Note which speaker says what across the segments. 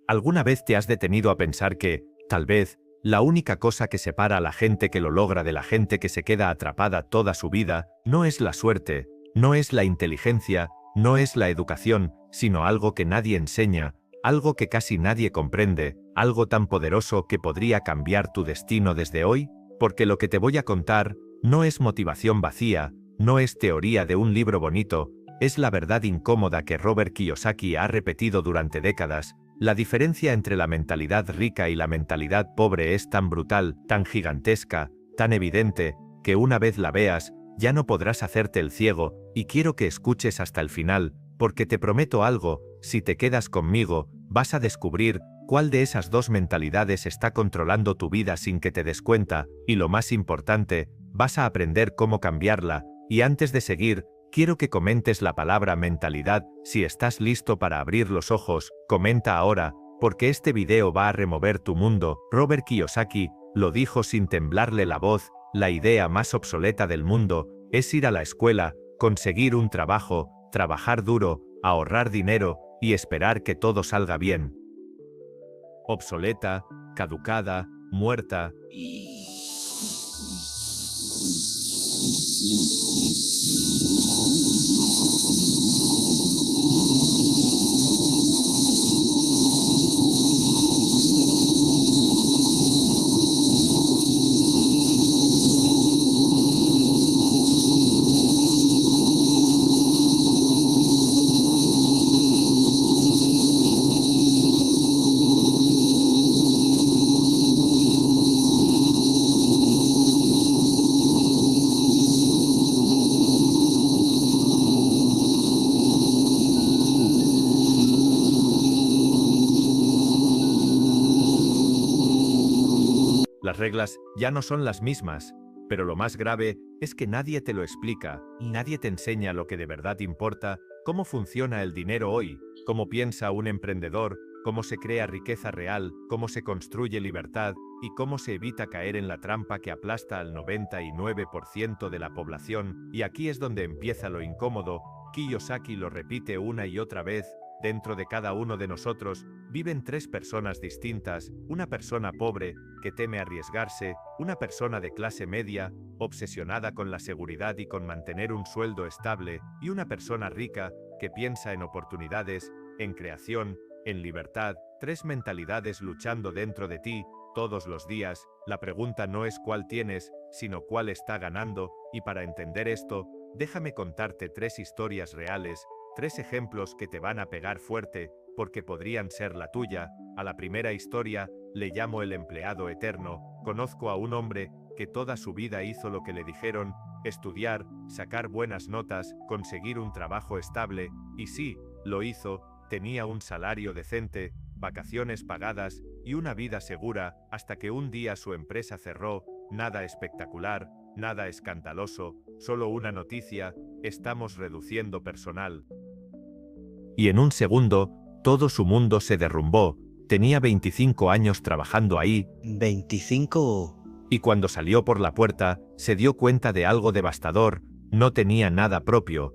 Speaker 1: ¿Alguna vez te has detenido a pensar que, tal vez, la única cosa que separa a la gente que lo logra de la gente que se queda atrapada toda su vida, no es la suerte, no es la inteligencia, no es la educación, sino algo que nadie enseña, algo que casi nadie comprende, algo tan poderoso que podría cambiar tu destino desde hoy? Porque lo que te voy a contar no es motivación vacía, no es teoría de un libro bonito, es la verdad incómoda que Robert Kiyosaki ha repetido durante décadas. La diferencia entre la mentalidad rica y la mentalidad pobre es tan brutal, tan gigantesca, tan evidente, que una vez la veas, ya no podrás hacerte el ciego, y quiero que escuches hasta el final, porque te prometo algo, si te quedas conmigo, vas a descubrir cuál de esas dos mentalidades está controlando tu vida sin que te des cuenta, y lo más importante, vas a aprender cómo cambiarla. Y antes de seguir, quiero que comentes la palabra mentalidad. Si estás listo para abrir los ojos, comenta ahora, porque este video va a remover tu mundo. Robert Kiyosaki lo dijo sin temblarle la voz: la idea más obsoleta del mundo es ir a la escuela, conseguir un trabajo, trabajar duro, ahorrar dinero y esperar que todo salga bien. Obsoleta, caducada, muerta. Las reglas ya no son las mismas, pero lo más grave es que nadie te lo explica, y nadie te enseña lo que de verdad importa, cómo funciona el dinero hoy, cómo piensa un emprendedor, cómo se crea riqueza real, cómo se construye libertad, y cómo se evita caer en la trampa que aplasta al 99% de la población. Y aquí es donde empieza lo incómodo. Kiyosaki lo repite una y otra vez: dentro de cada uno de nosotros viven tres personas distintas, una persona pobre, que teme arriesgarse, una persona de clase media, obsesionada con la seguridad y con mantener un sueldo estable, y una persona rica, que piensa en oportunidades, en creación, en libertad. Tres mentalidades luchando dentro de ti, todos los días. La pregunta no es cuál tienes, sino cuál está ganando, y para entender esto, déjame contarte tres historias reales, tres ejemplos que te van a pegar fuerte, porque podrían ser la tuya. A la primera historia le llamo el empleado eterno. Conozco a un hombre que toda su vida hizo lo que le dijeron: estudiar, sacar buenas notas, conseguir un trabajo estable, y sí, lo hizo, tenía un salario decente, vacaciones pagadas y una vida segura, hasta que un día su empresa cerró. Nada espectacular, nada escandaloso, solo una noticia: estamos reduciendo personal. Y en un segundo, todo su mundo se derrumbó. Tenía 25 años trabajando ahí.
Speaker 2: 25.
Speaker 1: Y cuando salió por la puerta, se dio cuenta de algo devastador: no tenía nada propio.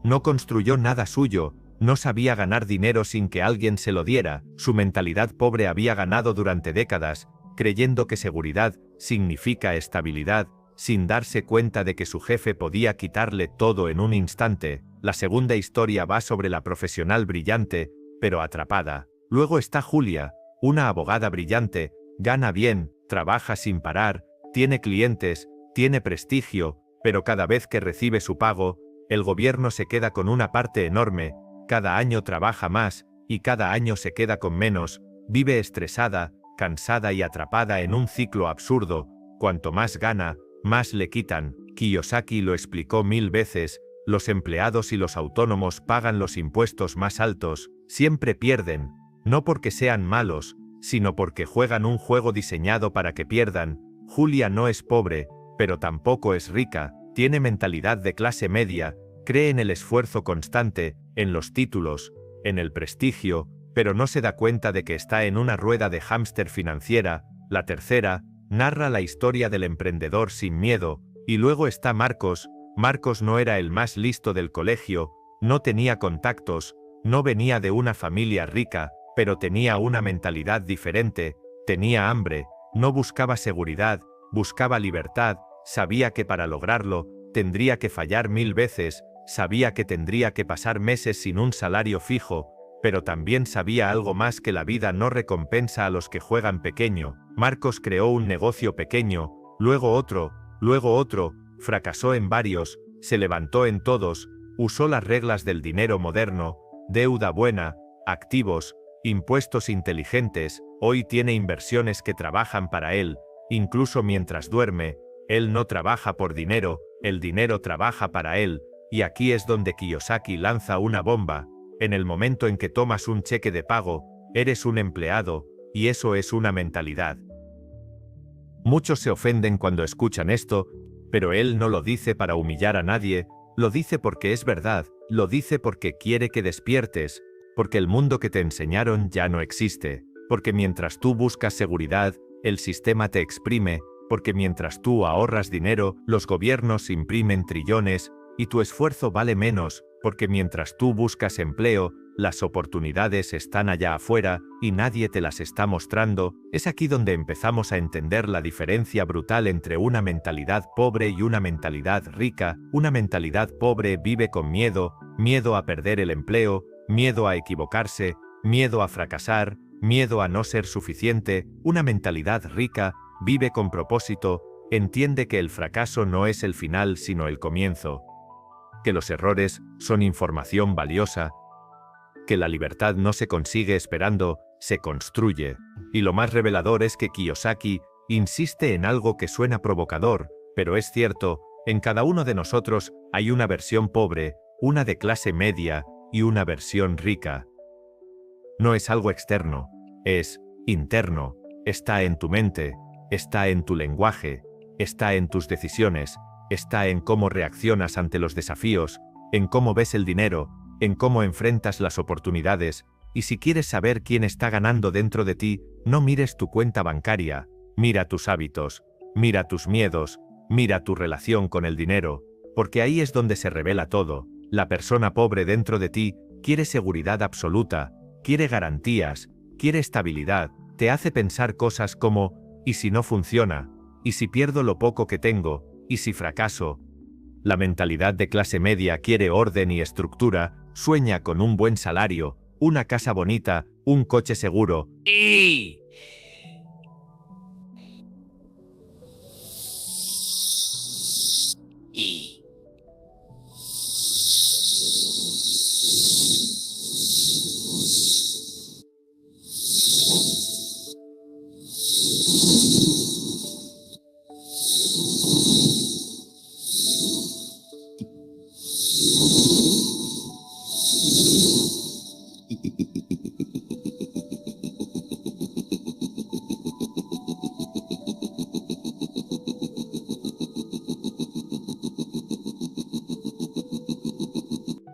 Speaker 1: No construyó nada suyo, no sabía ganar dinero sin que alguien se lo diera. Su mentalidad pobre había ganado durante décadas, creyendo que seguridad significa estabilidad, sin darse cuenta de que su jefe podía quitarle todo en un instante. La segunda historia va sobre la profesional brillante, pero atrapada. Luego está Julia, una abogada brillante, gana bien, trabaja sin parar, tiene clientes, tiene prestigio, pero cada vez que recibe su pago, el gobierno se queda con una parte enorme. Cada año trabaja más, y cada año se queda con menos. Vive estresada, cansada y atrapada en un ciclo absurdo. Cuanto más gana, más le quitan. Kiyosaki lo explicó 1000 veces: los empleados y los autónomos pagan los impuestos más altos, siempre pierden, no porque sean malos, sino porque juegan un juego diseñado para que pierdan. Julia no es pobre, pero tampoco es rica, tiene mentalidad de clase media, cree en el esfuerzo constante, en los títulos, en el prestigio, pero no se da cuenta de que está en una rueda de hámster financiera. La tercera narra la historia del emprendedor sin miedo. Y luego está Marcos. Marcos no era el más listo del colegio, no tenía contactos, no venía de una familia rica, pero tenía una mentalidad diferente, tenía hambre, no buscaba seguridad, buscaba libertad, sabía que para lograrlo, tendría que fallar 1000 veces, sabía que tendría que pasar meses sin un salario fijo, pero también sabía algo más: que la vida no recompensa a los que juegan pequeño. Marcos creó un negocio pequeño, luego otro, fracasó en varios, se levantó en todos, usó las reglas del dinero moderno, deuda buena, activos, impuestos inteligentes, hoy tiene inversiones que trabajan para él, incluso mientras duerme. Él no trabaja por dinero, el dinero trabaja para él, y aquí es donde Kiyosaki lanza una bomba. En el momento en que tomas un cheque de pago, eres un empleado, y eso es una mentalidad. Muchos se ofenden cuando escuchan esto, pero él no lo dice para humillar a nadie, lo dice porque es verdad, lo dice porque quiere que despiertes, porque el mundo que te enseñaron ya no existe, porque mientras tú buscas seguridad, el sistema te exprime, porque mientras tú ahorras dinero, los gobiernos imprimen trillones, y tu esfuerzo vale menos, porque mientras tú buscas empleo, las oportunidades están allá afuera, y nadie te las está mostrando. Es aquí donde empezamos a entender la diferencia brutal entre una mentalidad pobre y una mentalidad rica. Una mentalidad pobre vive con miedo, miedo a perder el empleo, miedo a equivocarse, miedo a fracasar, miedo a no ser suficiente. Una mentalidad rica vive con propósito, entiende que el fracaso no es el final sino el comienzo, que los errores son información valiosa, que la libertad no se consigue esperando, se construye. Y lo más revelador es que Kiyosaki insiste en algo que suena provocador, pero es cierto: en cada uno de nosotros hay una versión pobre, una de clase media y una versión rica. No es algo externo, es interno, está en tu mente, está en tu lenguaje, está en tus decisiones, está en cómo reaccionas ante los desafíos, en cómo ves el dinero, en cómo enfrentas las oportunidades. Y si quieres saber quién está ganando dentro de ti, no mires tu cuenta bancaria, mira tus hábitos, mira tus miedos, mira tu relación con el dinero, porque ahí es donde se revela todo. La persona pobre dentro de ti quiere seguridad absoluta, quiere garantías, quiere estabilidad, te hace pensar cosas como: ¿y si no funciona? ¿Y si pierdo lo poco que tengo? ¿Y si fracaso? La mentalidad de clase media quiere orden y estructura, sueña con un buen salario, una casa bonita, un coche seguro.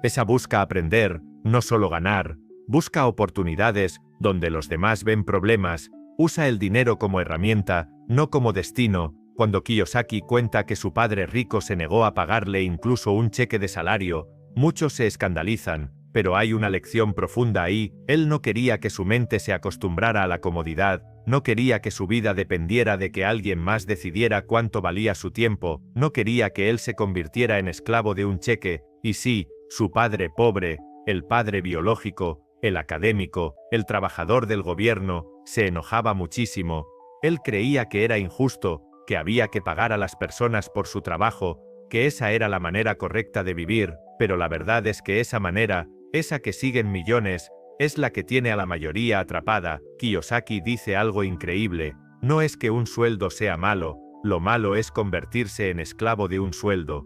Speaker 1: Esa busca aprender, no solo ganar, busca oportunidades donde los demás ven problemas, usa el dinero como herramienta, no como destino. Cuando Kiyosaki cuenta que su padre rico se negó a pagarle incluso un cheque de salario, muchos se escandalizan, pero hay una lección profunda ahí. Él no quería que su mente se acostumbrara a la comodidad, no quería que su vida dependiera de que alguien más decidiera cuánto valía su tiempo, no quería que él se convirtiera en esclavo de un cheque. Y sí, su padre pobre, el padre biológico, el académico, el trabajador del gobierno, se enojaba muchísimo. Él creía que era injusto, que había que pagar a las personas por su trabajo, que esa era la manera correcta de vivir, pero la verdad es que esa manera, esa que siguen millones, es la que tiene a la mayoría atrapada. Kiyosaki dice algo increíble: no es que un sueldo sea malo, lo malo es convertirse en esclavo de un sueldo.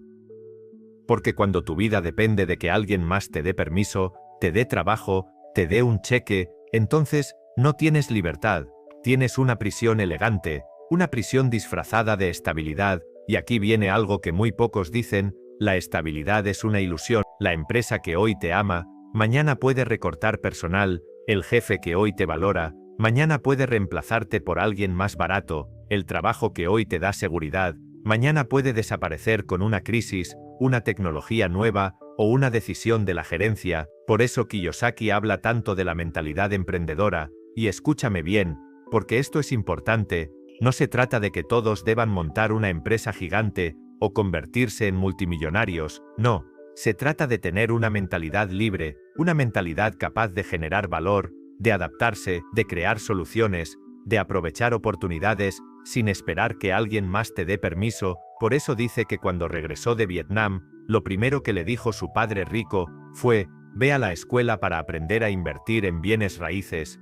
Speaker 1: Porque cuando tu vida depende de que alguien más te dé permiso, te dé trabajo, te dé un cheque, entonces no tienes libertad, tienes una prisión elegante, una prisión disfrazada de estabilidad. Y aquí viene algo que muy pocos dicen: la estabilidad es una ilusión. La empresa que hoy te ama, mañana puede recortar personal, el jefe que hoy te valora, mañana puede reemplazarte por alguien más barato, el trabajo que hoy te da seguridad, mañana puede desaparecer con una crisis, una tecnología nueva o una decisión de la gerencia. Por eso Kiyosaki habla tanto de la mentalidad emprendedora, y escúchame bien, porque esto es importante, no se trata de que todos deban montar una empresa gigante o convertirse en multimillonarios, no, se trata de tener una mentalidad libre, una mentalidad capaz de generar valor, de adaptarse, de crear soluciones, de aprovechar oportunidades, sin esperar que alguien más te dé permiso. Por eso dice que cuando regresó de Vietnam, lo primero que le dijo su padre rico fue: ve a la escuela para aprender a invertir en bienes raíces.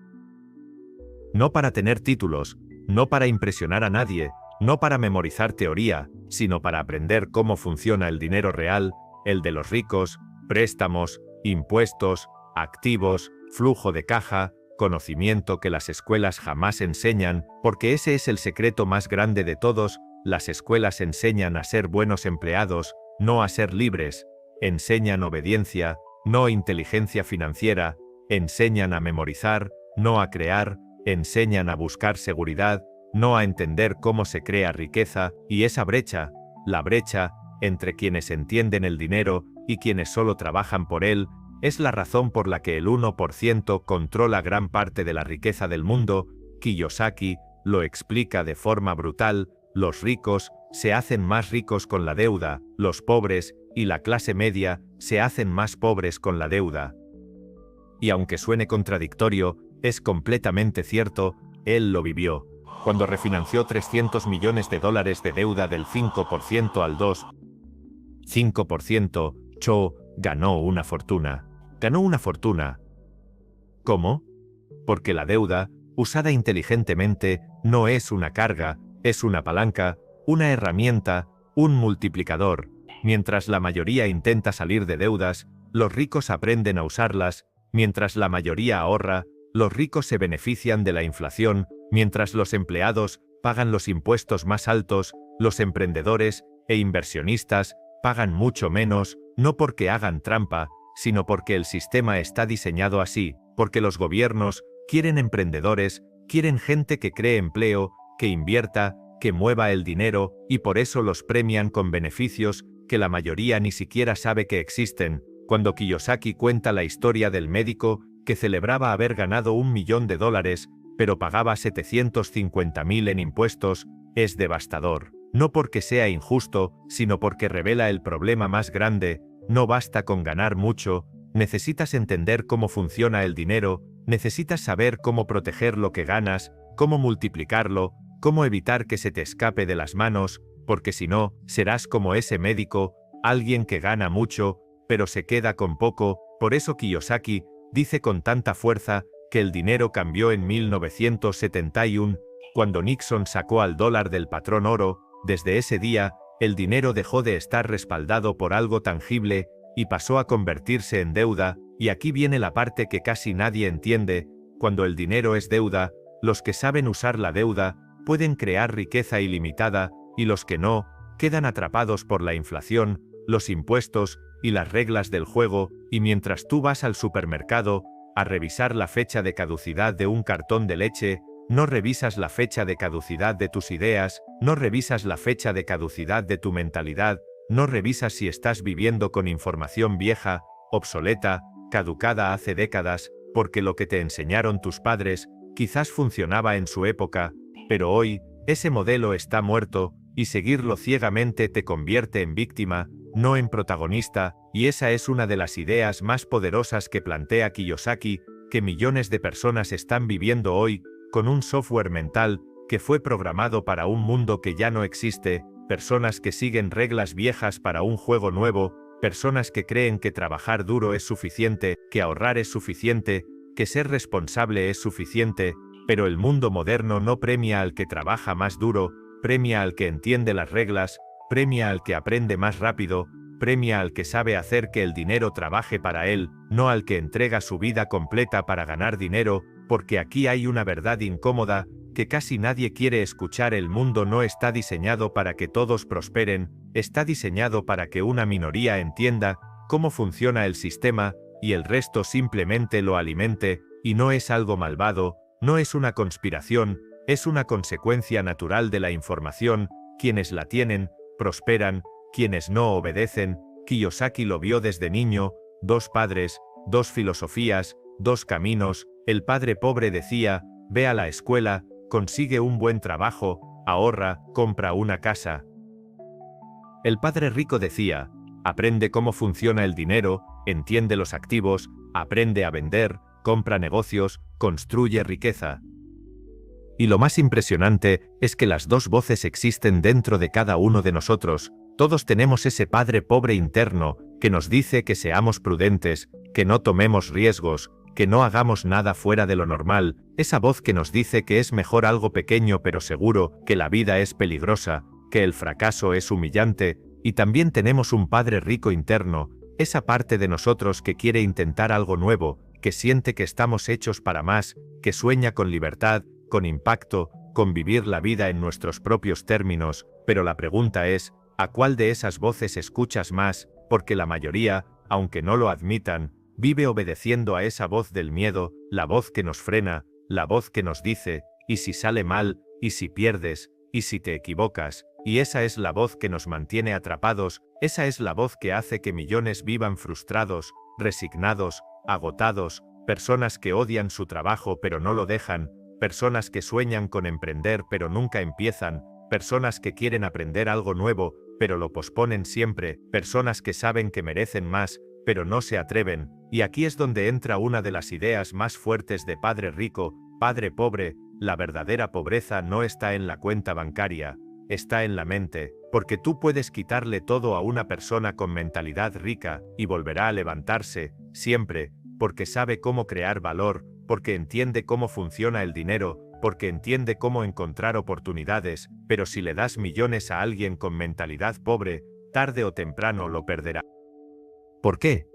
Speaker 1: No para tener títulos, no para impresionar a nadie, no para memorizar teoría, sino para aprender cómo funciona el dinero real, el de los ricos, préstamos, impuestos, activos, flujo de caja, conocimiento que las escuelas jamás enseñan, porque ese es el secreto más grande de todos. Las escuelas enseñan a ser buenos empleados, no a ser libres, enseñan obediencia, no inteligencia financiera, enseñan a memorizar, no a crear, enseñan a buscar seguridad, no a entender cómo se crea riqueza, y esa brecha, la brecha entre quienes entienden el dinero y quienes solo trabajan por él, es la razón por la que el 1% controla gran parte de la riqueza del mundo. Kiyosaki lo explica de forma brutal: los ricos se hacen más ricos con la deuda, los pobres y la clase media se hacen más pobres con la deuda. Y aunque suene contradictorio, es completamente cierto, él lo vivió. Cuando refinanció $300 millones de deuda del 5% al 2,5%, Cho ganó una fortuna. Ganó una fortuna. ¿Cómo? Porque la deuda, usada inteligentemente, no es una carga, es una palanca, una herramienta, un multiplicador. Mientras la mayoría intenta salir de deudas, los ricos aprenden a usarlas. Mientras la mayoría ahorra, los ricos se benefician de la inflación. Mientras los empleados pagan los impuestos más altos, los emprendedores e inversionistas pagan mucho menos, no porque hagan trampa, sino porque el sistema está diseñado así, porque los gobiernos quieren emprendedores, quieren gente que cree empleo, que invierta, que mueva el dinero, y por eso los premian con beneficios que la mayoría ni siquiera sabe que existen. Cuando Kiyosaki cuenta la historia del médico que celebraba haber ganado $1 millón, pero pagaba 750.000 en impuestos, es devastador. No porque sea injusto, sino porque revela el problema más grande. No basta con ganar mucho, necesitas entender cómo funciona el dinero, necesitas saber cómo proteger lo que ganas, cómo multiplicarlo, cómo evitar que se te escape de las manos, porque si no, serás como ese médico, alguien que gana mucho, pero se queda con poco. Por eso Kiyosaki dice con tanta fuerza que el dinero cambió en 1971, cuando Nixon sacó al dólar del patrón oro. Desde ese día, el dinero dejó de estar respaldado por algo tangible y pasó a convertirse en deuda, y aquí viene la parte que casi nadie entiende. Cuando el dinero es deuda, los que saben usar la deuda pueden crear riqueza ilimitada, y los que no, quedan atrapados por la inflación, los impuestos y las reglas del juego. Y mientras tú vas al supermercado a revisar la fecha de caducidad de un cartón de leche, no revisas la fecha de caducidad de tus ideas, no revisas la fecha de caducidad de tu mentalidad, no revisas si estás viviendo con información vieja, obsoleta, caducada hace décadas, porque lo que te enseñaron tus padres quizás funcionaba en su época, pero hoy ese modelo está muerto, y seguirlo ciegamente te convierte en víctima, no en protagonista. Y esa es una de las ideas más poderosas que plantea Kiyosaki, que millones de personas están viviendo hoy, con un software mental que fue programado para un mundo que ya no existe, personas que siguen reglas viejas para un juego nuevo, personas que creen que trabajar duro es suficiente, que ahorrar es suficiente, que ser responsable es suficiente, pero el mundo moderno no premia al que trabaja más duro, premia al que entiende las reglas, premia al que aprende más rápido, premia al que sabe hacer que el dinero trabaje para él, no al que entrega su vida completa para ganar dinero. Porque aquí hay una verdad incómoda que casi nadie quiere escuchar: el mundo no está diseñado para que todos prosperen, está diseñado para que una minoría entienda cómo funciona el sistema y el resto simplemente lo alimente. Y no es algo malvado, no es una conspiración, es una consecuencia natural de la información. Quienes la tienen, prosperan, quienes no obedecen. Kiyosaki lo vio desde niño: 2 padres, dos filosofías, dos caminos. El padre pobre decía, ve a la escuela, consigue un buen trabajo, ahorra, compra una casa. El padre rico decía, aprende cómo funciona el dinero, entiende los activos, aprende a vender, compra negocios, construye riqueza. Y lo más impresionante es que las dos voces existen dentro de cada uno de nosotros. Todos tenemos ese padre pobre interno que nos dice que seamos prudentes, que no tomemos riesgos, que no hagamos nada fuera de lo normal, esa voz que nos dice que es mejor algo pequeño pero seguro, que la vida es peligrosa, que el fracaso es humillante, y también tenemos un padre rico interno, esa parte de nosotros que quiere intentar algo nuevo, que siente que estamos hechos para más, que sueña con libertad, con impacto, con vivir la vida en nuestros propios términos, pero la pregunta es, ¿a cuál de esas voces escuchas más? Porque la mayoría, aunque no lo admitan, vive obedeciendo a esa voz del miedo, la voz que nos frena, la voz que nos dice, ¿y si sale mal? ¿Y si pierdes? ¿Y si te equivocas? Y esa es la voz que nos mantiene atrapados, esa es la voz que hace que millones vivan frustrados, resignados, agotados, personas que odian su trabajo pero no lo dejan, personas que sueñan con emprender pero nunca empiezan, personas que quieren aprender algo nuevo, pero lo posponen siempre, personas que saben que merecen más, pero no se atreven, y aquí es donde entra una de las ideas más fuertes de Padre Rico, Padre Pobre. La verdadera pobreza no está en la cuenta bancaria, está en la mente, porque tú puedes quitarle todo a una persona con mentalidad rica, y volverá a levantarse, siempre, porque sabe cómo crear valor, porque entiende cómo funciona el dinero, porque entiende cómo encontrar oportunidades, pero si le das millones a alguien con mentalidad pobre, tarde o temprano lo perderá. ¿Por qué?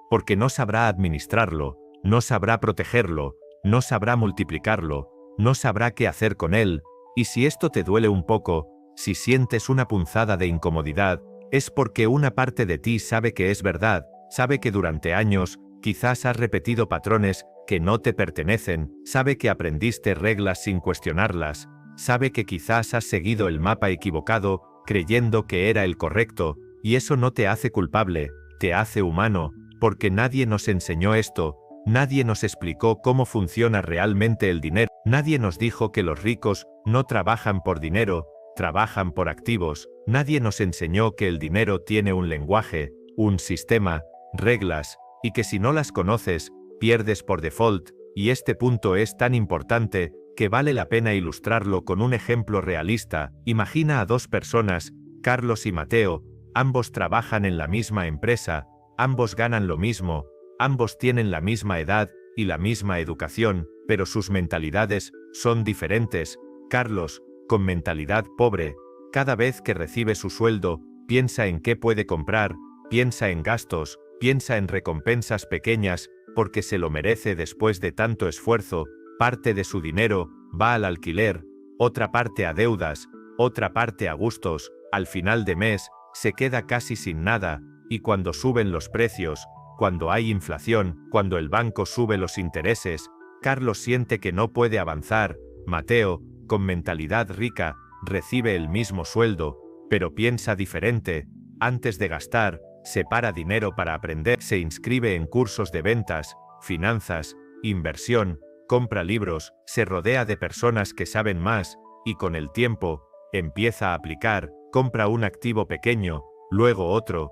Speaker 1: Porque no sabrá administrarlo, no sabrá protegerlo, no sabrá multiplicarlo, no sabrá qué hacer con él, y si esto te duele un poco, si sientes una punzada de incomodidad, es porque una parte de ti sabe que es verdad, sabe que durante años, quizás has repetido patrones que no te pertenecen, sabe que aprendiste reglas sin cuestionarlas, sabe que quizás has seguido el mapa equivocado, creyendo que era el correcto, y eso no te hace culpable, te hace humano, porque nadie nos enseñó esto, nadie nos explicó cómo funciona realmente el dinero, nadie nos dijo que los ricos no trabajan por dinero, trabajan por activos, nadie nos enseñó que el dinero tiene un lenguaje, un sistema, reglas, y que si no las conoces, pierdes por default, y este punto es tan importante, que vale la pena ilustrarlo con un ejemplo realista. Imagina a dos personas, Carlos y Mateo, ambos trabajan en la misma empresa, ambos ganan lo mismo, ambos tienen la misma edad y la misma educación, pero sus mentalidades son diferentes. Carlos, con mentalidad pobre, cada vez que recibe su sueldo, piensa en qué puede comprar, piensa en gastos, piensa en recompensas pequeñas, porque se lo merece después de tanto esfuerzo. Parte de su dinero va al alquiler, otra parte a deudas, otra parte a gustos, al final de mes, se queda casi sin nada, y cuando suben los precios, cuando hay inflación, cuando el banco sube los intereses, Carlos siente que no puede avanzar. Mateo, con mentalidad rica, recibe el mismo sueldo, pero piensa diferente. Antes de gastar, separa dinero para aprender, se inscribe en cursos de ventas, finanzas, inversión, compra libros, se rodea de personas que saben más, y con el tiempo, empieza a aplicar, compra un activo pequeño, luego otro,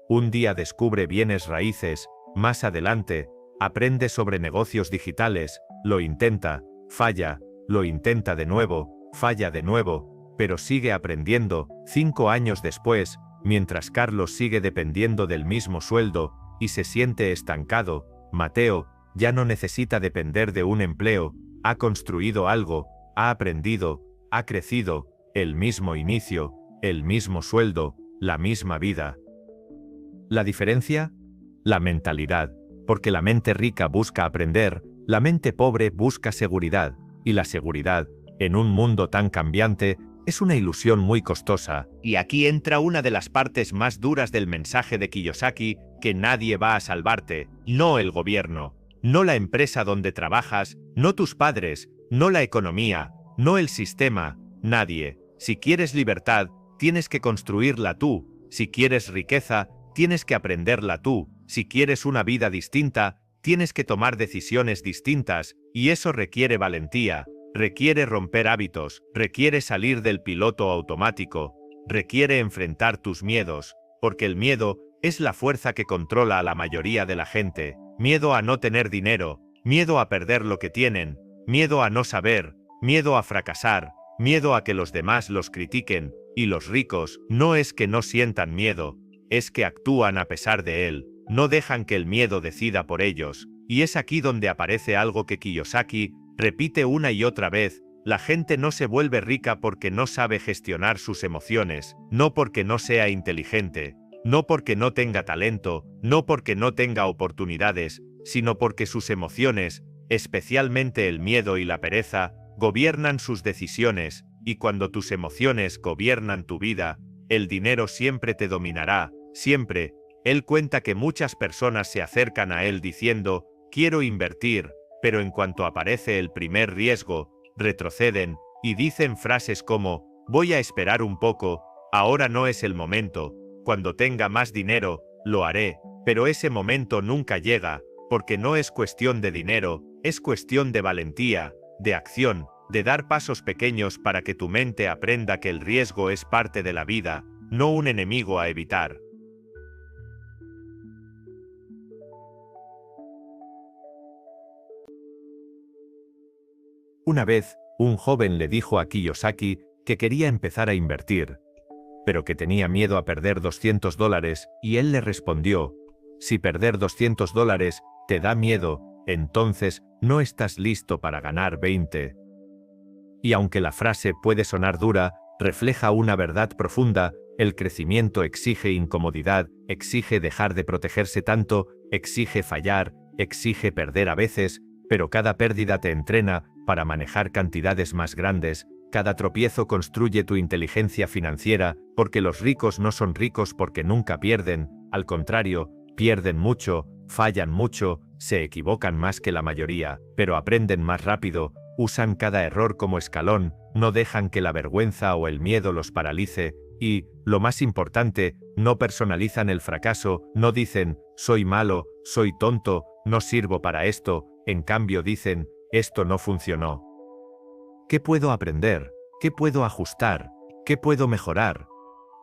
Speaker 1: un día descubre bienes raíces, más adelante, aprende sobre negocios digitales, lo intenta, falla, lo intenta de nuevo, falla de nuevo, pero sigue aprendiendo. 5 años después, mientras Carlos sigue dependiendo del mismo sueldo, y se siente estancado, Mateo ya no necesita depender de un empleo, ha construido algo, ha aprendido, ha crecido, el mismo inicio, el mismo sueldo, la misma vida. ¿La diferencia? La mentalidad, porque la mente rica busca aprender, la mente pobre busca seguridad, y la seguridad, en un mundo tan cambiante, es una ilusión muy costosa. Y aquí entra una de las partes más duras del mensaje de Kiyosaki, que nadie va a salvarte, no el gobierno, no la empresa donde trabajas, no tus padres, no la economía, no el sistema, nadie. Si quieres libertad, tienes que construirla tú. Si quieres riqueza, tienes que aprenderla tú. Si quieres una vida distinta, tienes que tomar decisiones distintas, y eso requiere valentía, requiere romper hábitos, requiere salir del piloto automático, requiere enfrentar tus miedos, porque el miedo es la fuerza que controla a la mayoría de la gente. Miedo a no tener dinero, miedo a perder lo que tienen, miedo a no saber, miedo a fracasar, miedo a que los demás los critiquen, y los ricos no es que no sientan miedo, es que actúan a pesar de él, no dejan que el miedo decida por ellos, y es aquí donde aparece algo que Kiyosaki repite una y otra vez: la gente no se vuelve rica porque no sabe gestionar sus emociones, no porque no sea inteligente, no porque no tenga talento, no porque no tenga oportunidades, sino porque sus emociones, especialmente el miedo y la pereza, gobiernan sus decisiones, y cuando tus emociones gobiernan tu vida, el dinero siempre te dominará, siempre. Él cuenta que muchas personas se acercan a él diciendo: quiero invertir, pero en cuanto aparece el primer riesgo, retroceden, y dicen frases como: voy a esperar un poco, ahora no es el momento, cuando tenga más dinero, lo haré, pero ese momento nunca llega, porque no es cuestión de dinero, es cuestión de valentía, de acción, de dar pasos pequeños para que tu mente aprenda que el riesgo es parte de la vida, no un enemigo a evitar. Una vez, un joven le dijo a Kiyosaki que quería empezar a invertir, pero que tenía miedo a perder $200, y él le respondió: si perder $200 te da miedo, entonces no estás listo para ganar 20. Y aunque la frase puede sonar dura, refleja una verdad profunda: el crecimiento exige incomodidad, exige dejar de protegerse tanto, exige fallar, exige perder a veces, pero cada pérdida te entrena para manejar cantidades más grandes. Cada tropiezo construye tu inteligencia financiera, porque los ricos no son ricos porque nunca pierden, al contrario, pierden mucho, fallan mucho, se equivocan más que la mayoría, pero aprenden más rápido, usan cada error como escalón, no dejan que la vergüenza o el miedo los paralice, y, lo más importante, no personalizan el fracaso, no dicen: soy malo, soy tonto, no sirvo para esto, en cambio dicen: esto no funcionó. ¿Qué puedo aprender? ¿Qué puedo ajustar? ¿Qué puedo mejorar?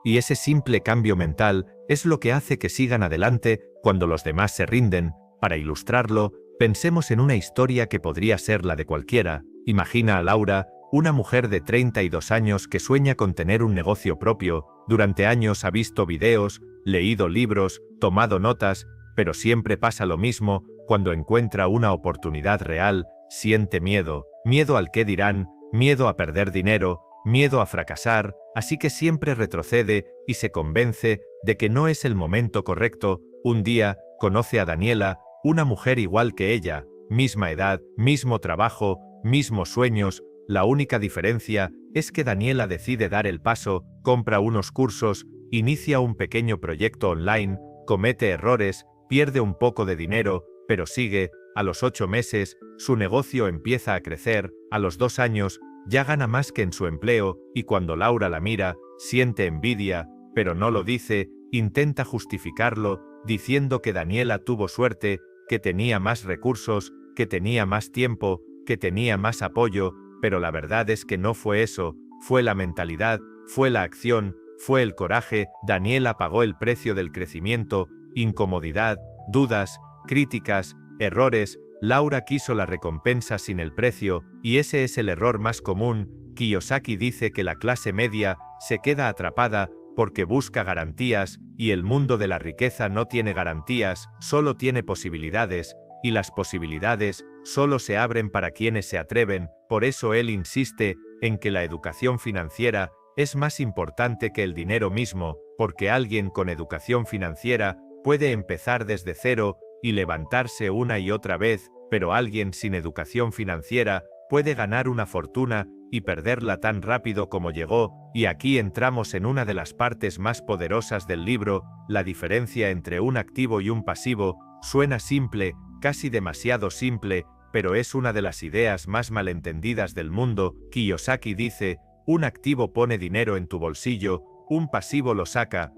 Speaker 1: Y ese simple cambio mental es lo que hace que sigan adelante cuando los demás se rinden. Para ilustrarlo, pensemos en una historia que podría ser la de cualquiera. Imagina a Laura, una mujer de 32 años que sueña con tener un negocio propio. Durante años ha visto videos, leído libros, tomado notas, pero siempre pasa lo mismo: cuando encuentra una oportunidad real, siente miedo, miedo al qué dirán, miedo a perder dinero, miedo a fracasar, así que siempre retrocede y se convence de que no es el momento correcto. Un día, conoce a Daniela, una mujer igual que ella, misma edad, mismo trabajo, mismos sueños. La única diferencia es que Daniela decide dar el paso, compra unos cursos, inicia un pequeño proyecto online, comete errores, pierde un poco de dinero, pero sigue. A los 8 meses, su negocio empieza a crecer, a los 2 años, ya gana más que en su empleo, y cuando Laura la mira, siente envidia, pero no lo dice, intenta justificarlo, diciendo que Daniela tuvo suerte, que tenía más recursos, que tenía más tiempo, que tenía más apoyo, pero la verdad es que no fue eso, fue la mentalidad, fue la acción, fue el coraje. Daniela pagó el precio del crecimiento: incomodidad, dudas, críticas, errores. Laura quiso la recompensa sin el precio, y ese es el error más común. Kiyosaki dice que la clase media se queda atrapada porque busca garantías, y el mundo de la riqueza no tiene garantías, solo tiene posibilidades, y las posibilidades solo se abren para quienes se atreven. Por eso él insiste en que la educación financiera es más importante que el dinero mismo, porque alguien con educación financiera puede empezar desde cero y levantarse una y otra vez, pero alguien sin educación financiera puede ganar una fortuna y perderla tan rápido como llegó. Y aquí entramos en una de las partes más poderosas del libro: la diferencia entre un activo y un pasivo. Suena simple, casi demasiado simple, pero es una de las ideas más malentendidas del mundo. Kiyosaki dice: un activo pone dinero en tu bolsillo, un pasivo lo saca.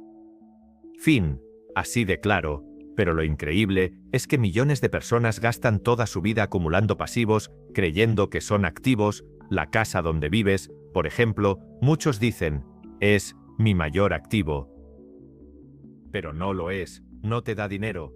Speaker 1: Fin. Así de claro. Pero lo increíble es que millones de personas gastan toda su vida acumulando pasivos, creyendo que son activos. La casa donde vives, por ejemplo, muchos dicen, es mi mayor activo. Pero no lo es, no te da dinero.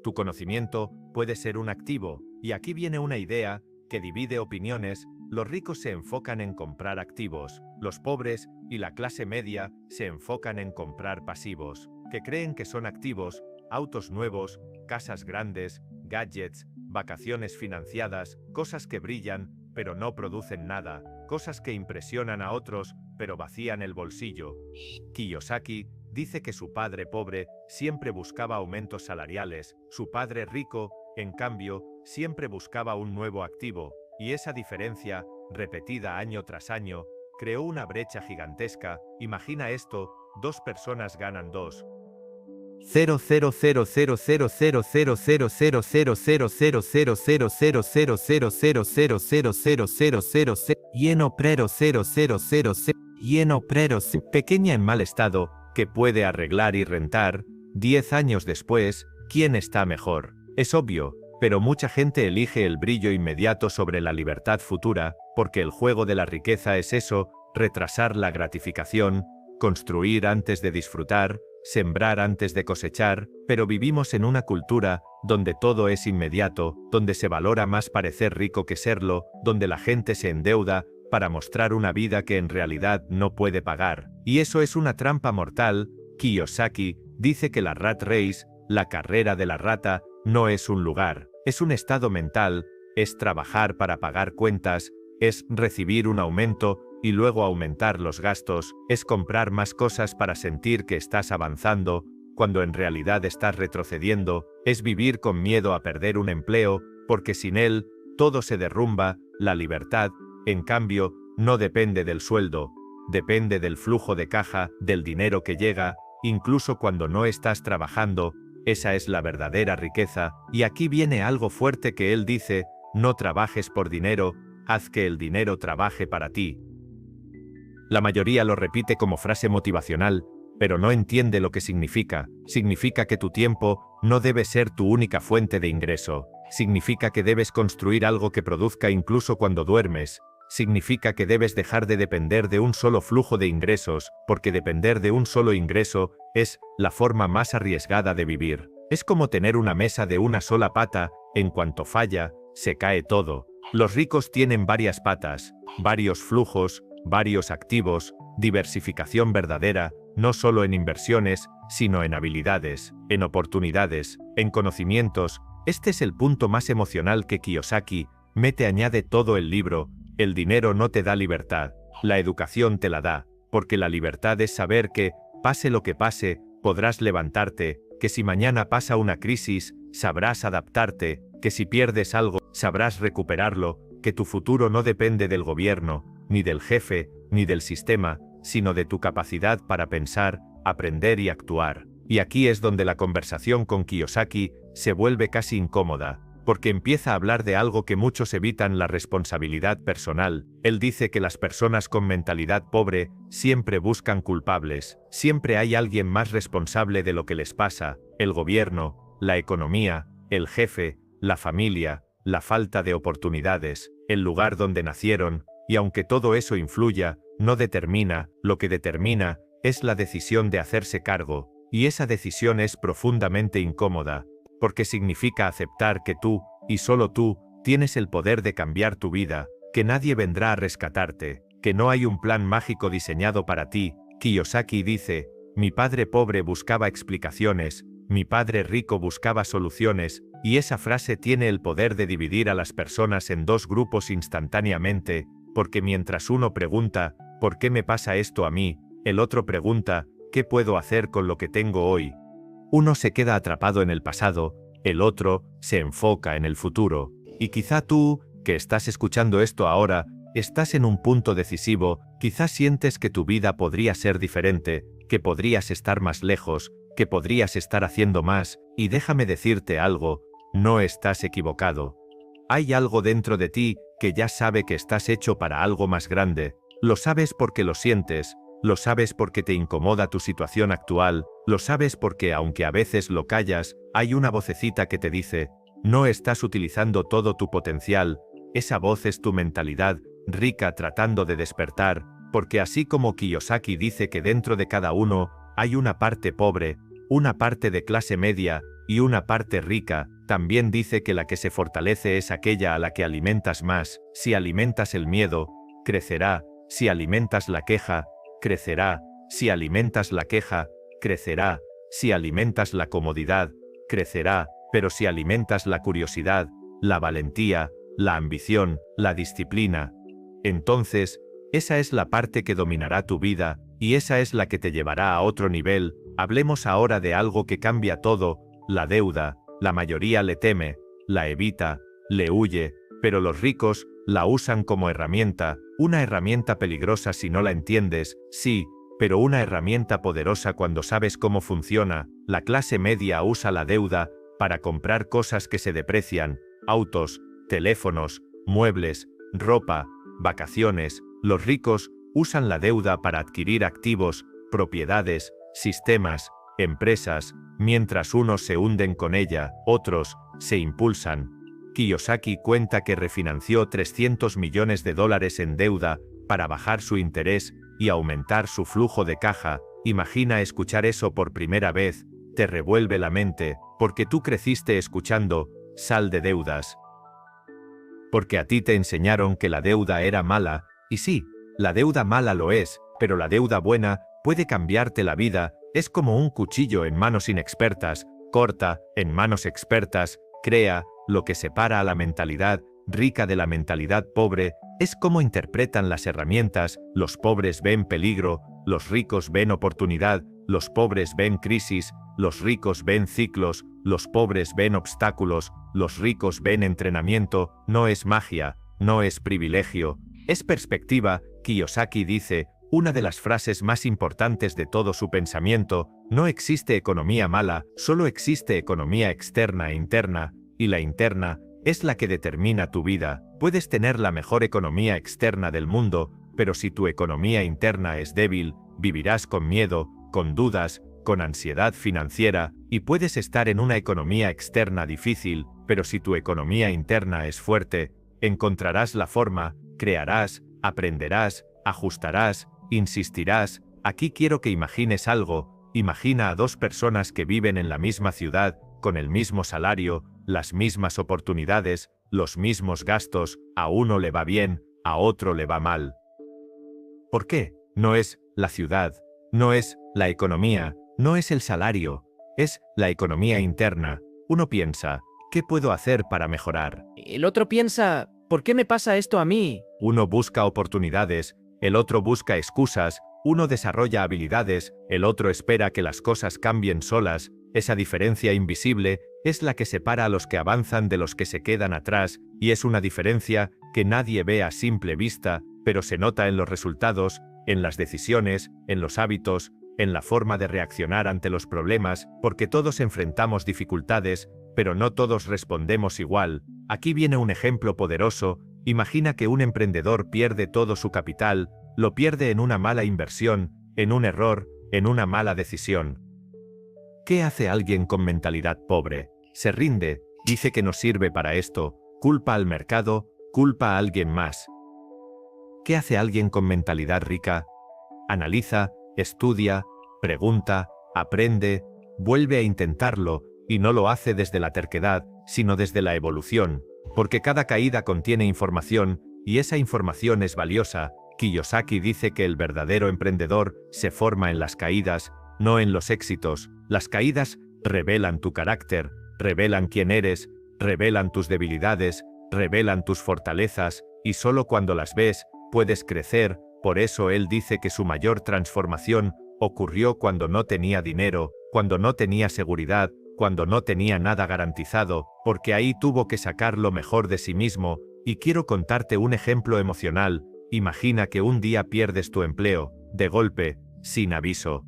Speaker 1: Tu conocimiento puede ser un activo, y aquí viene una idea que divide opiniones. Los ricos se enfocan en comprar activos, los pobres y la clase media se enfocan en comprar pasivos, que creen que son activos, autos nuevos, casas grandes, gadgets, vacaciones financiadas, cosas que brillan, pero no producen nada, cosas que impresionan a otros, pero vacían el bolsillo. Kiyosaki dice que su padre pobre siempre buscaba aumentos salariales, su padre rico, en cambio, siempre buscaba un nuevo activo, y esa diferencia, repetida año tras año, creó una brecha gigantesca. Imagina esto, dos personas ganan 2,00000000000000000000000 y en obrero 0,000 y en obrero pequeña en mal estado, que puede arreglar y rentar. 10 años después, ¿quién está mejor? Es obvio, pero mucha gente elige el brillo inmediato sobre la libertad futura, porque el juego de la riqueza es eso, retrasar la gratificación, construir antes de disfrutar, sembrar antes de cosechar, pero vivimos en una cultura donde todo es inmediato, donde se valora más parecer rico que serlo, donde la gente se endeuda para mostrar una vida que en realidad no puede pagar. Y eso es una trampa mortal. Kiyosaki dice que la rat race, la carrera de la rata, no es un lugar, es un estado mental, es trabajar para pagar cuentas, es recibir un aumento y luego aumentar los gastos, es comprar más cosas para sentir que estás avanzando, cuando en realidad estás retrocediendo, es vivir con miedo a perder un empleo, porque sin él, todo se derrumba. La libertad, en cambio, no depende del sueldo, depende del flujo de caja, del dinero que llega, incluso cuando no estás trabajando. Esa es la verdadera riqueza, y aquí viene algo fuerte que él dice, no trabajes por dinero, haz que el dinero trabaje para ti. La mayoría lo repite como frase motivacional, pero no entiende lo que significa. Significa que tu tiempo no debe ser tu única fuente de ingreso. Significa que debes construir algo que produzca incluso cuando duermes. Significa que debes dejar de depender de un solo flujo de ingresos, porque depender de un solo ingreso es la forma más arriesgada de vivir. Es como tener una mesa de una sola pata, en cuanto falla, se cae todo. Los ricos tienen varias patas, varios flujos, varios activos, diversificación verdadera, no solo en inversiones, sino en habilidades, en oportunidades, en conocimientos. Este es el punto más emocional que Kiyosaki añade todo el libro. El dinero no te da libertad, la educación te la da, porque la libertad es saber que, pase lo que pase, podrás levantarte, que si mañana pasa una crisis, sabrás adaptarte, que si pierdes algo, sabrás recuperarlo, que tu futuro no depende del gobierno, ni del jefe, ni del sistema, sino de tu capacidad para pensar, aprender y actuar. Y aquí es donde la conversación con Kiyosaki se vuelve casi incómoda, porque empieza a hablar de algo que muchos evitan: la responsabilidad personal. Él dice que las personas con mentalidad pobre siempre buscan culpables, siempre hay alguien más responsable de lo que les pasa: el gobierno, la economía, el jefe, la familia, la falta de oportunidades, el lugar donde nacieron, y aunque todo eso influya, no determina. Lo que determina es la decisión de hacerse cargo, y esa decisión es profundamente incómoda, porque significa aceptar que tú, y solo tú, tienes el poder de cambiar tu vida, que nadie vendrá a rescatarte, que no hay un plan mágico diseñado para ti. Kiyosaki dice: mi padre pobre buscaba explicaciones, Mi padre rico buscaba soluciones, y esa frase tiene el poder de dividir a las personas en dos grupos instantáneamente, porque mientras uno pregunta, ¿por qué me pasa esto a mí?, el otro pregunta, ¿qué puedo hacer con lo que tengo hoy? Uno se queda atrapado en el pasado, el otro se enfoca en el futuro. Y quizá tú, que estás escuchando esto ahora, estás en un punto decisivo, quizás sientes que tu vida podría ser diferente, que podrías estar más lejos, que podrías estar haciendo más, y déjame decirte algo, no estás equivocado. Hay algo dentro de ti que ya sabe que estás hecho para algo más grande. Lo sabes porque lo sientes, lo sabes porque te incomoda tu situación actual, lo sabes porque aunque a veces lo callas, hay una vocecita que te dice, no estás utilizando todo tu potencial. Esa voz es tu mentalidad rica tratando de despertar, porque así como Kiyosaki dice que dentro de cada uno hay una parte pobre, una parte de clase media y una parte rica, también dice que la que se fortalece es aquella a la que alimentas más. Si alimentas el miedo, crecerá. Si alimentas la queja, crecerá. Si alimentas la queja, crecerá. Si alimentas la comodidad, crecerá. Pero si alimentas la curiosidad, la valentía, la ambición, la disciplina, entonces, esa es la parte que dominará tu vida, y esa es la que te llevará a otro nivel. Hablemos ahora de algo que cambia todo, la deuda. La mayoría le teme, la evita, le huye, pero los ricos la usan como herramienta, una herramienta peligrosa si no la entiendes, sí, pero una herramienta poderosa cuando sabes cómo funciona. La clase media usa la deuda para comprar cosas que se deprecian, autos, teléfonos, muebles, ropa, vacaciones. Los ricos usan la deuda para adquirir activos, propiedades, sistemas, empresas, mientras unos se hunden con ella, otros se impulsan. Kiyosaki cuenta que refinanció $300 millones en deuda para bajar su interés y aumentar su flujo de caja. Imagina escuchar eso por primera vez, te revuelve la mente, porque tú creciste escuchando, sal de deudas. Porque a ti te enseñaron que la deuda era mala, y sí, la deuda mala lo es, pero la deuda buena puede cambiarte la vida. Es como un cuchillo en manos inexpertas, corta, en manos expertas, crea. Lo que separa a la mentalidad rica de la mentalidad pobre es cómo interpretan las herramientas. Los pobres ven peligro, los ricos ven oportunidad, los pobres ven crisis, los ricos ven ciclos, los pobres ven obstáculos, los ricos ven entrenamiento. No es magia, no es privilegio, es perspectiva. Kiyosaki dice, una de las frases más importantes de todo su pensamiento, no existe economía mala, solo existe economía externa e interna, y la interna es la que determina tu vida. Puedes tener la mejor economía externa del mundo, pero si tu economía interna es débil, vivirás con miedo, con dudas, con ansiedad financiera, y puedes estar en una economía externa difícil, pero si tu economía interna es fuerte, encontrarás la forma, crearás, aprenderás, ajustarás, insistirás. Aquí quiero que imagines algo. Imagina a dos personas que viven en la misma ciudad, con el mismo salario, las mismas oportunidades, los mismos gastos. A uno le va bien, a otro le va mal. ¿Por qué? No es la ciudad, no es la economía, no es el salario, es la economía interna. Uno piensa, ¿qué puedo hacer para mejorar?
Speaker 3: El otro piensa, ¿por qué me pasa esto a mí?
Speaker 1: Uno busca oportunidades, el otro busca excusas, uno desarrolla habilidades, el otro espera que las cosas cambien solas. Esa diferencia invisible es la que separa a los que avanzan de los que se quedan atrás, y es una diferencia que nadie ve a simple vista, pero se nota en los resultados, en las decisiones, en los hábitos, en la forma de reaccionar ante los problemas, porque todos enfrentamos dificultades, pero no todos respondemos igual. Aquí viene un ejemplo poderoso. Imagina que un emprendedor pierde todo su capital, lo pierde en una mala inversión, en un error, en una mala decisión. ¿Qué hace alguien con mentalidad pobre? Se rinde, dice que no sirve para esto, culpa al mercado, culpa a alguien más. ¿Qué hace alguien con mentalidad rica? Analiza, estudia, pregunta, aprende, vuelve a intentarlo, y no lo hace desde la terquedad, sino desde la evolución, porque cada caída contiene información, y esa información es valiosa. Kiyosaki dice que el verdadero emprendedor se forma en las caídas, no en los éxitos. Las caídas revelan tu carácter, revelan quién eres, revelan tus debilidades, revelan tus fortalezas, y solo cuando las ves, puedes crecer. Por eso él dice que su mayor transformación ocurrió cuando no tenía dinero, cuando no tenía seguridad, cuando no tenía nada garantizado, porque ahí tuvo que sacar lo mejor de sí mismo. Y quiero contarte un ejemplo emocional. Imagina que un día pierdes tu empleo, de golpe, sin aviso.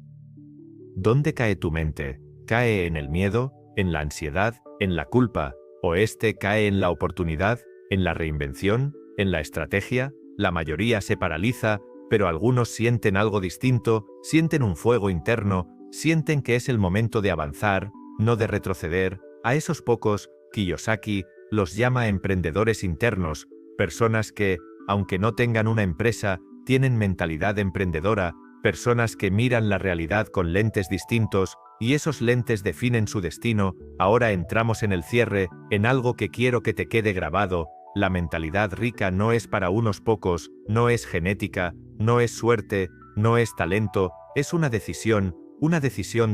Speaker 1: ¿Dónde cae tu mente? ¿Cae en el miedo, en la ansiedad, en la culpa? ¿O cae en la oportunidad, en la reinvención, en la estrategia? La mayoría se paraliza, pero algunos sienten algo distinto, sienten un fuego interno, sienten que es el momento de avanzar, no de retroceder. A esos pocos, Kiyosaki los llama emprendedores internos, personas que, aunque no tengan una empresa, tienen mentalidad emprendedora, personas que miran la realidad con lentes distintos, y esos lentes definen su destino. Ahora entramos en el cierre, en algo que quiero que te quede grabado. La mentalidad rica no es para unos pocos, no es genética, no es suerte, no es talento, es una decisión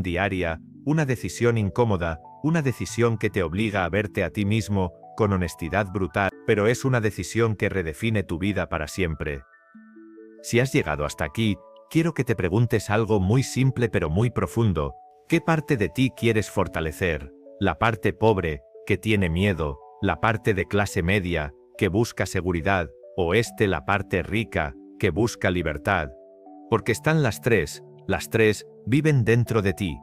Speaker 1: diaria, una decisión incómoda, una decisión que te obliga a verte a ti mismo, con honestidad brutal, pero es una decisión que redefine tu vida para siempre. Si has llegado hasta aquí, quiero que te preguntes algo muy simple pero muy profundo. ¿Qué parte de ti quieres fortalecer? ¿La parte pobre, que tiene miedo? ¿La parte de clase media, que busca seguridad? ¿O la parte rica, que busca libertad? Porque están las tres viven dentro de ti.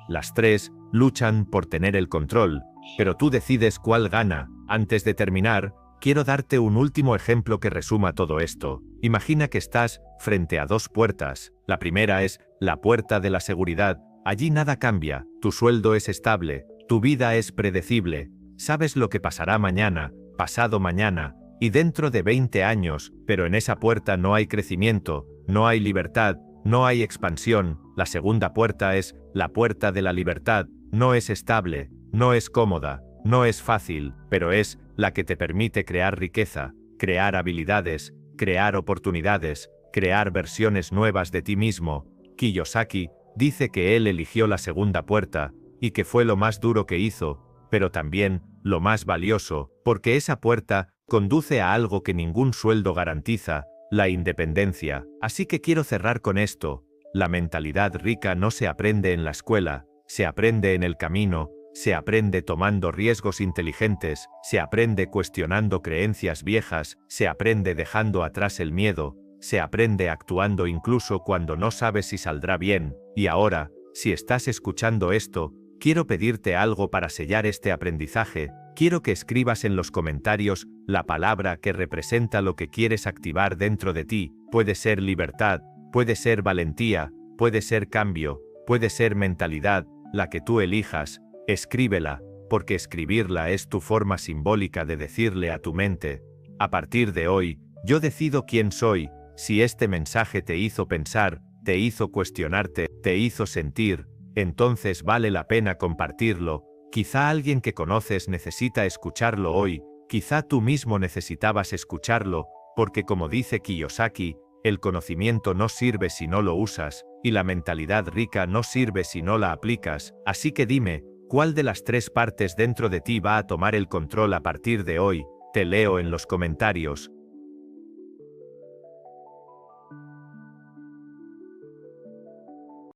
Speaker 1: Las tres luchan por tener el control, pero tú decides cuál gana. Antes de terminar, quiero darte un último ejemplo que resuma todo esto. Imagina que estás frente a dos puertas. La primera es la puerta de la seguridad. Allí nada cambia, tu sueldo es estable, tu vida es predecible, sabes lo que pasará mañana, pasado mañana, y dentro de 20 años, pero en esa puerta no hay crecimiento, no hay libertad, no hay expansión. La segunda puerta es la puerta de la libertad. No es estable, no es cómoda, no es fácil, pero es la que te permite crear riqueza, crear habilidades, crear oportunidades, crear versiones nuevas de ti mismo. Kiyosaki dice que él eligió la segunda puerta, y que fue lo más duro que hizo, pero también lo más valioso, porque esa puerta conduce a algo que ningún sueldo garantiza, la independencia. Así que quiero cerrar con esto. La mentalidad rica no se aprende en la escuela, se aprende en el camino, se aprende tomando riesgos inteligentes, se aprende cuestionando creencias viejas, se aprende dejando atrás el miedo, se aprende actuando incluso cuando no sabes si saldrá bien. Y ahora, si estás escuchando esto, quiero pedirte algo para sellar este aprendizaje. Quiero que escribas en los comentarios la palabra que representa lo que quieres activar dentro de ti. Puede ser libertad, puede ser valentía, puede ser cambio, puede ser mentalidad, la que tú elijas. Escríbela, porque escribirla es tu forma simbólica de decirle a tu mente: a partir de hoy, yo decido quién soy. Si este mensaje te hizo pensar, te hizo cuestionarte, te hizo sentir, entonces vale la pena compartirlo. Quizá alguien que conoces necesita escucharlo hoy, quizá tú mismo necesitabas escucharlo, porque como dice Kiyosaki, el conocimiento no sirve si no lo usas, y la mentalidad rica no sirve si no la aplicas. Así que dime, ¿cuál de las tres partes dentro de ti va a tomar el control a partir de hoy? Te leo en los comentarios.